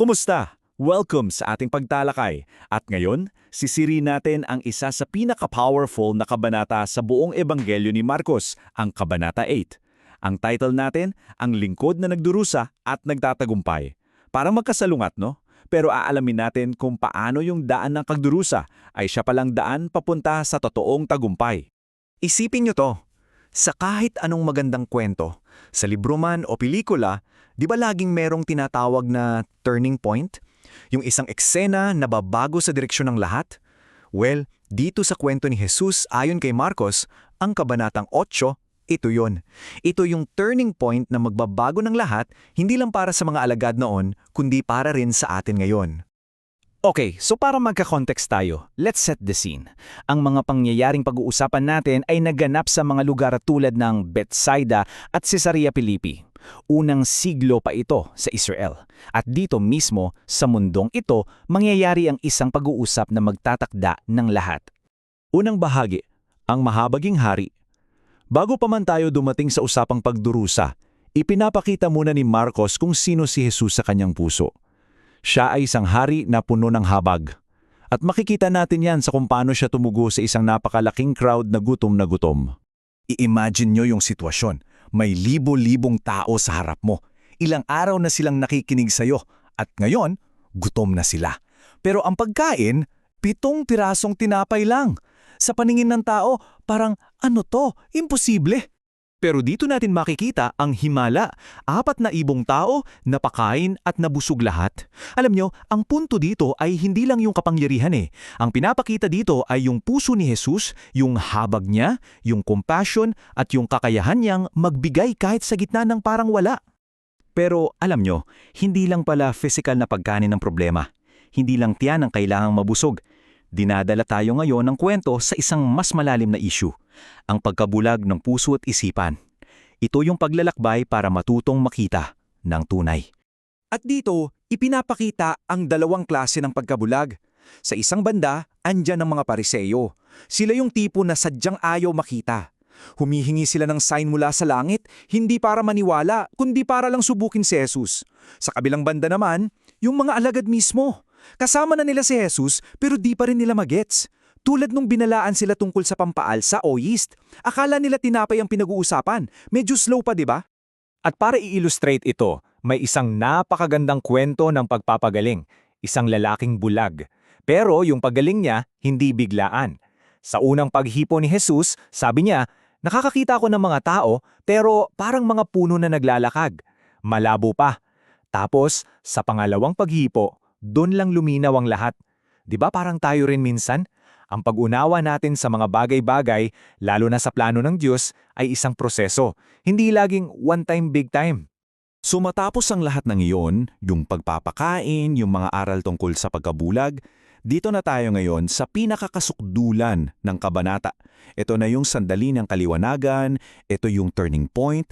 Kumusta? Welcome sa ating pagtalakay. At ngayon, sisiri natin ang isa sa pinaka-powerful na kabanata sa buong Ebanghelyo ni Marcos, ang Kabanata 8. Ang title natin, Ang Lingkod na Nagdurusa at Nagtatagumpay. Parang magkasalungat, no? Pero aalamin natin kung paano yung daan ng kagdurusa ay siya palang daan papunta sa totoong tagumpay. Isipin nyo to, sa kahit anong magandang kwento, sa libro man o pelikula, di ba laging merong tinatawag na turning point? Yung isang eksena na babago sa direksyon ng lahat? Well, dito sa kwento ni Jesus ayon kay Marcos, ang Kabanatang 8, ito yon. Ito yung turning point na magbabago ng lahat, hindi lang para sa mga alagad noon, kundi para rin sa atin ngayon. Okay, so para magka-context tayo, let's set the scene. Ang mga pangyayaring pag-uusapan natin ay naganap sa mga lugar tulad ng Bethsaida at Caesarea Philippi. Unang siglo pa ito sa Israel. At dito mismo, sa mundong ito, mangyayari ang isang pag-uusap na magtatakda ng lahat. Unang bahagi, ang mahabaging hari. Bago pa man tayo dumating sa usapang pagdurusa, ipinapakita muna ni Marcos kung sino si Jesus sa kanyang puso. Siya ay isang hari na puno ng habag. At makikita natin yan sa kung paano siya tumugo sa isang napakalaking crowd na gutom na gutom. I-imagine nyo yung sitwasyon. May libo-libong tao sa harap mo. Ilang araw na silang nakikinig sa'yo. At ngayon, gutom na sila. Pero ang pagkain, 7 pirasong tinapay lang. Sa paningin ng tao, parang ano to? Imposible. Pero dito natin makikita ang himala, 4,000 tao, napakain at nabusog lahat. Alam nyo, ang punto dito ay hindi lang yung kapangyarihan eh. Ang pinapakita dito ay yung puso ni Jesus, yung habag niya, yung compassion at yung kakayahan niyang magbigay kahit sa gitna ng parang wala. Pero alam nyo, hindi lang pala physical na pagkanin ng problema. Hindi lang tiyan ang kailangang mabusog. Dinadala tayo ngayon ng kwento sa isang mas malalim na issue, ang pagkabulag ng puso at isipan. Ito yung paglalakbay para matutong makita ng tunay. At dito, ipinapakita ang dalawang klase ng pagkabulag. Sa isang banda, andyan ang mga Pariseo. Sila yung tipo na sadyang ayaw makita. Humihingi sila ng sign mula sa langit, hindi para maniwala, kundi para lang subukin si Jesus. Sa kabilang banda naman, yung mga alagad mismo. Kasama na nila si Jesus pero di pa rin nila magets. Tulad nung binalaan sila tungkol sa pampaalsa o yeast. Akala nila tinapay ang pinag-uusapan. Medyo slow pa, di ba? At para i-illustrate ito, may isang napakagandang kwento ng pagpapagaling, isang lalaking bulag. Pero yung paggaling niya, hindi biglaan. Sa unang paghipo ni Jesus, sabi niya, nakakakita ko ng mga tao pero parang mga puno na naglalakad. Malabo pa. Tapos, sa pangalawang paghipo, doon lang luminaw ang lahat. Di ba parang tayo rin minsan? Ang pag-unawa natin sa mga bagay-bagay, lalo na sa plano ng Diyos, ay isang proseso. Hindi laging one time, big time. So matapos ang lahat ng iyon, yung pagpapakain, yung mga aral tungkol sa pagkabulag, dito na tayo ngayon sa pinakakasukdulan ng kabanata. Ito na yung sandali ng kaliwanagan, ito yung turning point.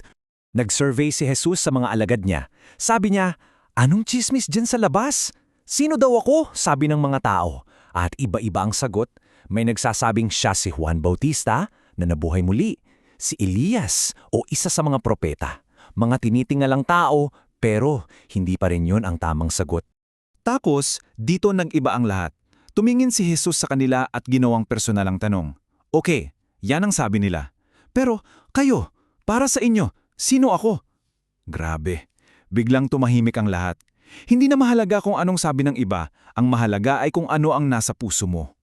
Nag-survey si Jesus sa mga alagad niya. Sabi niya, anong chismis dyan sa labas? Sino daw ako? Sabi ng mga tao. At iba-iba ang sagot. May nagsasabing siya si Juan Bautista na nabuhay muli, si Elias o isa sa mga propeta. Mga tinitingalang tao pero hindi pa rin yun ang tamang sagot. Tapos, dito nag-iba ang lahat. Tumingin si Jesus sa kanila at ginawang personalang tanong. Okay, yan ang sabi nila. Pero kayo, para sa inyo, sino ako? Grabe, biglang tumahimik ang lahat. Hindi na mahalaga kung anong sabi ng iba, ang mahalaga ay kung ano ang nasa puso mo.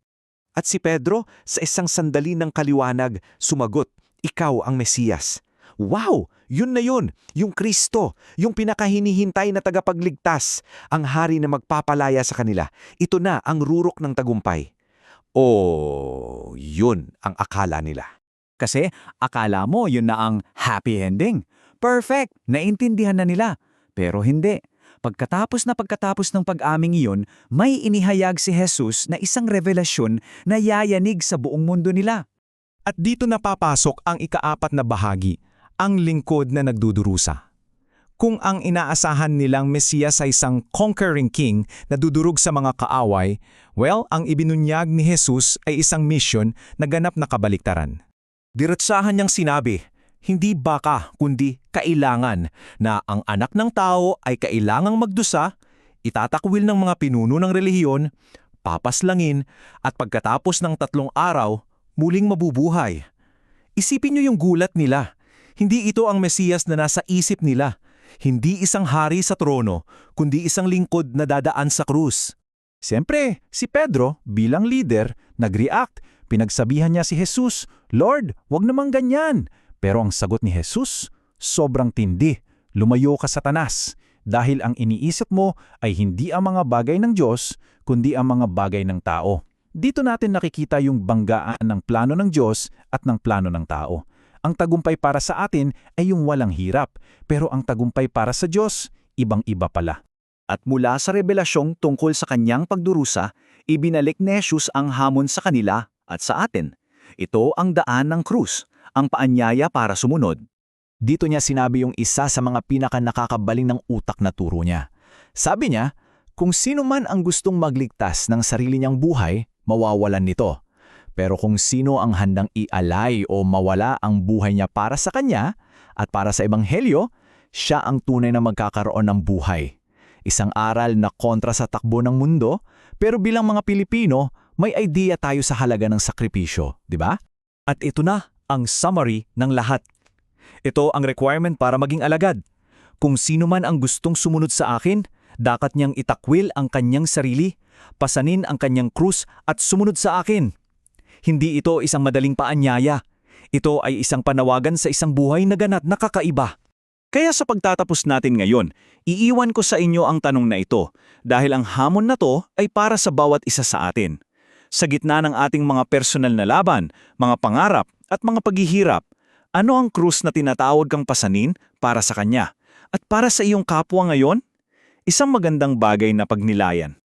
At si Pedro, sa isang sandali ng kaliwanag, sumagot, ikaw ang Mesiyas. Wow! Yun na yun! Yung Kristo, yung pinakahinihintay na tagapagligtas, ang hari na magpapalaya sa kanila. Ito na ang rurok ng tagumpay. Oh, yun ang akala nila. Kasi akala mo yun na ang happy ending. Perfect! Naintindihan na nila. Pero hindi. Pagkatapos ng pag-aming iyon, may inihayag si Jesus na isang revelasyon na yayanig sa buong mundo nila. At dito napapasok ang ika-4 na bahagi, ang lingkod na nagdudurusa. Kung ang inaasahan nilang Mesiyas ay isang conquering king na dudurog sa mga kaaway, well, ang ibinunyag ni Jesus ay isang mission na ganap na kabaliktaran. Diretsahan niyang sinabi, hindi baka kundi kailangan na ang anak ng tao ay kailangang magdusa, Itatakwil ng mga pinuno ng relihiyon, papaslangin, at pagkatapos ng 3 araw, muling mabubuhay. Isipin niyo yung gulat nila. Hindi ito ang Mesiyas na nasa isip nila. Hindi isang hari sa trono, kundi isang lingkod na dadaan sa krus. Siyempre, si Pedro, bilang leader, nag-react. Pinagsabihan niya si Jesus, "Lord, wag namang ganyan." Pero ang sagot ni Jesus, sobrang tindi. "Lumayo ka, Satanas, dahil ang iniisip mo ay hindi ang mga bagay ng Diyos, kundi ang mga bagay ng tao." Dito natin nakikita yung banggaan ng plano ng Diyos at ng plano ng tao. Ang tagumpay para sa atin ay yung walang hirap, pero ang tagumpay para sa Diyos, ibang-iba pala. At mula sa revelasyong tungkol sa kanyang pagdurusa, ibinalik ni Jesus ang hamon sa kanila at sa atin. Ito ang daan ng krus, ang paanyaya para sumunod. Dito niya sinabi yung isa sa mga pinaka-nakakabaling ng utak na turo niya. Sabi niya, kung sino man ang gustong magligtas ng sarili niyang buhay, mawawalan nito. Pero kung sino ang handang ialay o mawala ang buhay niya para sa kanya at para sa ebanghelyo, siya ang tunay na magkakaroon ng buhay. Isang aral na kontra sa takbo ng mundo, pero bilang mga Pilipino, may idea tayo sa halaga ng sakripisyo, di ba? At ito na ang summary ng lahat. Ito ang requirement para maging alagad. Kung sino man ang gustong sumunod sa akin, dapat niyang itakwil ang kanyang sarili, pasanin ang kanyang krus at sumunod sa akin. Hindi ito isang madaling paanyaya. Ito ay isang panawagan sa isang buhay na ganap na kakaiba. Kaya sa pagtatapos natin ngayon, iiwan ko sa inyo ang tanong na ito dahil ang hamon na to ay para sa bawat isa sa atin. Sa gitna ng ating mga personal na laban, mga pangarap at mga paghihirap, ano ang krus na tinatawag kang pasanin para sa kanya? At para sa iyong kapwa ngayon? Isang magandang bagay na pagnilayan.